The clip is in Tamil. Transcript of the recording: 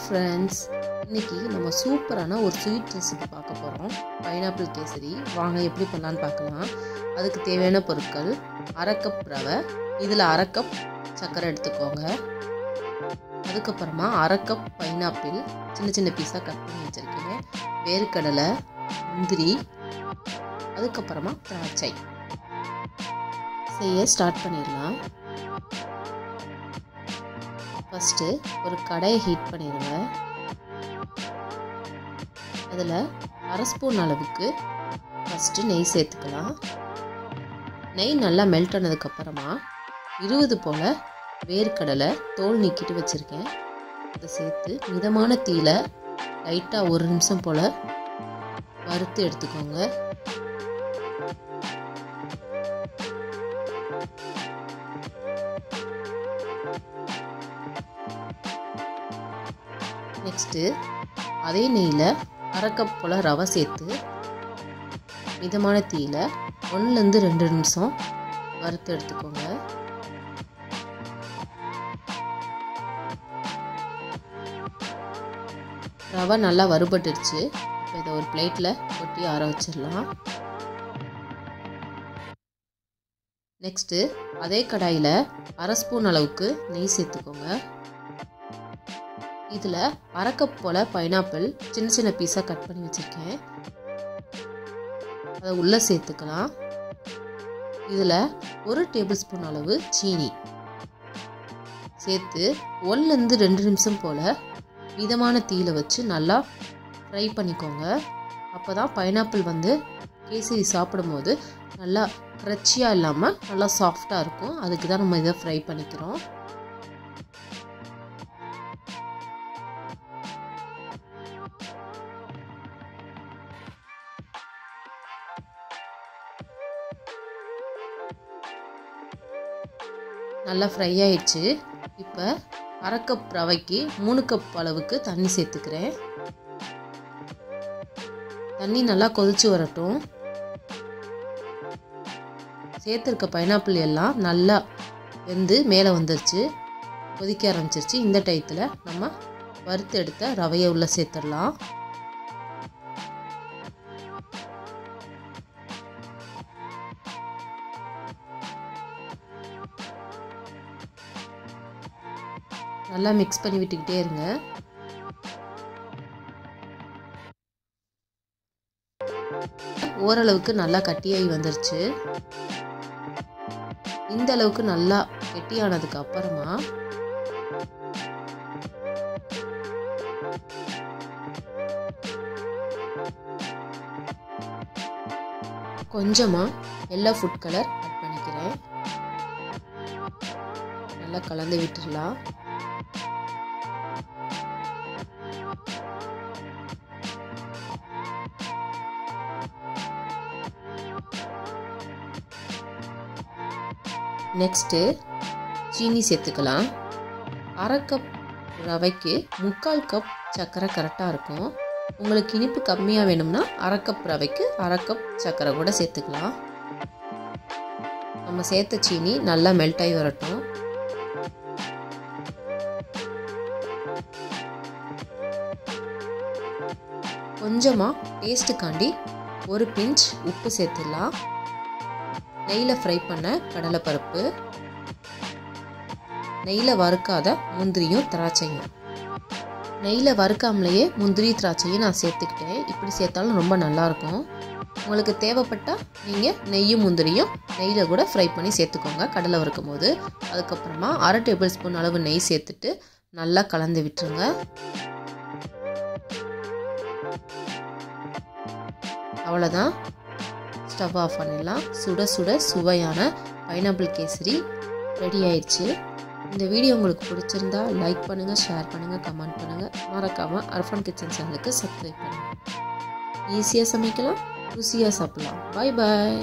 friends, இன்னைக்கு நம்ம சூப்பரான ஒரு ஸ்வீட் ரெசிபி பார்க்க போறோம். பைனாப்பிள் கேசரி. வாங்க எப்படி பண்ணலாம்னு பார்க்கலாம். அதுக்கு தேவையான பொருட்கள்: 1/2 கப் ரவை, இதுல 1/2 கப் சர்க்கரை எடுத்துக்கோங்க. அதுக்கு அப்புறமா 1/2 கப் பைனாப்பிள் சின்ன சின்ன பீஸா கட் பண்ணி வச்சிருக்கேன். வேர்க்கடலை, முந்திரி, அதுக்கு அப்புறமா திராட்சை. செய்ய ஸ்டார்ட் பண்ணிடலாம். ஃபஸ்ட்டு ஒரு கடாயை ஹீட் பண்ணிடுங்க. அதில் 1/2 ஸ்பூன் அளவுக்கு ஃபஸ்ட்டு நெய் சேர்த்துக்கலாம். நெய் நல்லா மெல்ட் ஆனதுக்கப்புறமா 20 போல் வேர்க்கடலை தோல் நீக்கிட்டு வச்சுருக்கேன். அதை சேர்த்து மிதமான தீயில லைட்டாக 1 நிமிஷம் போல் வறுத்து எடுத்துக்கோங்க. நெக்ஸ்ட்டு அதே நெய்யில் 1/2 கப் போல் ரவை சேர்த்து மிதமான தீயில 1-2 நிமிஷம் வறுத்து எடுத்துக்கோங்க. ரவை நல்லா வறுபட்டுருச்சு. இப்போ இதை ஒரு பிளேட்டில் கொட்டி ஆற வச்சிடலாம். நெக்ஸ்ட்டு அதே கடாயில் 1/2 ஸ்பூன் அளவுக்கு நெய் சேர்த்துக்கோங்க. இதில் 1/2 கப் போல் பைனாப்பிள் சின்ன சின்ன பீஸாக கட் பண்ணி வச்சுருக்கேன். அதை உள்ளே சேர்த்துக்கலாம். இதில் 1 டேபிள் ஸ்பூன் அளவு சீனி சேர்த்து 1-2 நிமிஷம் போல் மிதமான தீயில வச்சு நல்லா ஃப்ரை பண்ணிக்கோங்க. அப்போ தான் பைனாப்பிள் கேசரி சாப்பிடும்போது நல்லா க்ரச்சியாக இல்லாமல் நல்லா சாஃப்டாக இருக்கும். அதுக்கு தான் நம்ம இதை ஃப்ரை பண்ணிக்கிறோம். நல்லா ஃப்ரை ஆயிடுச்சு. இப்போ 1/2 கப் ரவைக்கு 3 கப் அளவுக்கு தண்ணி சேர்த்துக்கிறேன். தண்ணி நல்லா கொதிச்சு வரட்டும். சேர்த்துருக்க பைனாப்பிள் எல்லாம் நல்லா வெந்து மேலே வந்துருச்சு, கொதிக்க ஆரம்பிச்சிருச்சு. இந்த டயத்தில் நம்ம வறுத்து எடுத்த ரவையை உள்ளே சேர்த்துடலாம். நல்லா மிக்ஸ் பண்ணி விட்டுக்கிட்டே இருங்க. ஓரளவுக்கு நல்லா கட்டியாகி வந்துருச்சு. இந்த அளவுக்கு நல்லா கெட்டியானதுக்கு அப்புறமா கொஞ்சமா எல்லோ ஃபுட் கலர் ஆட் பண்ணிக்கிறேன். நல்லா கலந்து விட்டுடலாம். நெக்ஸ்ட்டு சீனி சேர்த்துக்கலாம். 1/2 கப் ரவைக்கு 3/4 கப் சர்க்கரை கரெக்டாக இருக்கும். உங்களுக்கு இனிப்பு கம்மியாக வேணும்னா 1/2 கப் ரவைக்கு 1/2 கப் சர்க்கரை கூட சேர்த்துக்கலாம். நம்ம சேர்த்த சீனி நல்லா மெல்ட் ஆகி வரட்டும். கொஞ்சமாக டேஸ்ட்டுக்காண்டி 1 பிஞ்ச் உப்பு சேர்த்துடலாம். நெய்யில் ஃப்ரை பண்ண கடலைப்பருப்பு, நெய்யில் வறுக்காத முந்திரியும் திராட்சையும். நெய்யில் வறுக்காமலேயே முந்திரி திராட்சையும் நான் சேர்த்துக்கிட்டேன். இப்படி சேர்த்தாலும் ரொம்ப நல்லாயிருக்கும். உங்களுக்கு தேவைப்பட்டால் நீங்கள் நெய்யும் முந்திரியும் நெய்யில் கூட ஃப்ரை பண்ணி சேர்த்துக்கோங்க கடலை வறுக்கும் போது. அதுக்கப்புறமா 1/2 டேபிள் ஸ்பூன் அளவு நெய் சேர்த்துட்டு நல்லா கலந்து விட்டுருங்க. அவ்வளோதான், ஸ்டவ் ஆஃப் பண்ணிடலாம். சுட சுட சுவையான பைனாப்பிள் கேசரி ரெடி ஆயிடுச்சு. இந்த வீடியோ உங்களுக்கு பிடிச்சிருந்தா லைக் பண்ணுங்கள், ஷேர் பண்ணுங்கள், கமெண்ட் பண்ணுங்கள். மறக்காமல் அர்ஃபன் கிச்சன் சேனலுக்கு சப்ஸ்கிரைப் பண்ணுங்கள். ஈஸியாக சமைக்கலாம், ருசியாக சாப்பிடலாம். பாய் பாய்.